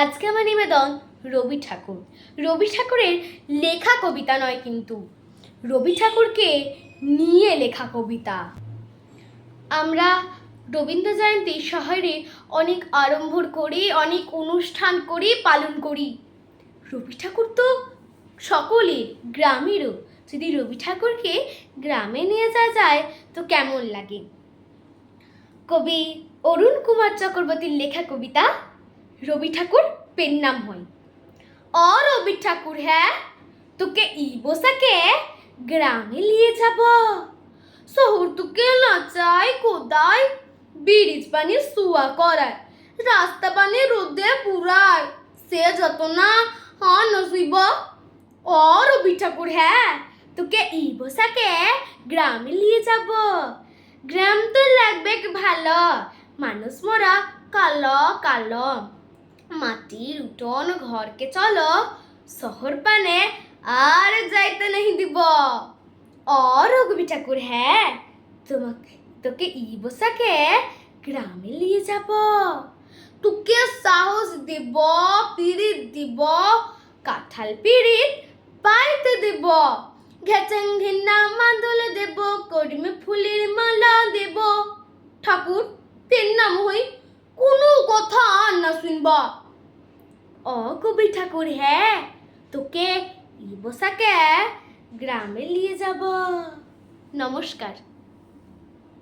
আজকে আমার নিবেদন রবি ঠাকুর। রবি ঠাকুরের লেখা কবিতা নয়, কিন্তু রবি ঠাকুরকে নিয়ে লেখা কবিতা। আমরা রবীন্দ্র জয়ন্তী শহরে অনেক আড়ম্বর করি, অনেক অনুষ্ঠান করি, পালন করি। রবি ঠাকুর তো সকলের, গ্রামেরও। যদি রবি ঠাকুরকে গ্রামে নিয়ে যাওয়া যায় তো কেমন লাগে? কবি অরুণ কুমার চক্রবর্তীর লেখা কবিতা রবি ঠাকুর পেন নাম হয়। ও রবি ঠাকুর, হ্যাঁ তোকে বসাকে গ্রামে নিয়ে যাব। শহর তোকে নাচাই কোদায়, ব্রিজ বানিয়ে শুয়া করায়, রাস্তা বানিয়ে রোদে পুরায়, সে যত না নসিব। ও রবি ঠাকুর, হ্যাঁ তোকে বসাকে গ্রামে নিয়ে যাব। গ্রাম তো লাগবে ভালো, মানুষ মোরা কালো কালো, মাটির উঠোন ঘরকে চলো, শহর পানে আর যাইতে नहीं দিব। और রবি ঠাকুর, হ্যাঁ তোকে বসাকে গ্রামে নিয়ে যাব। তোকে সাহস দিব, পিরিত দিব, কাঁঠাল পিরিত পাইতে দিব, ঘেচেং ঘিন্না মাদল দেব, করিমে ফুলের মালা দেব। ঠাকুর পেন নাম হই কোনো কথা না শুনবা। ও কবি ঠাকুর, হ্যাঁ তোকে বসাকে গ্রামে নিয়ে যাব। নমস্কার।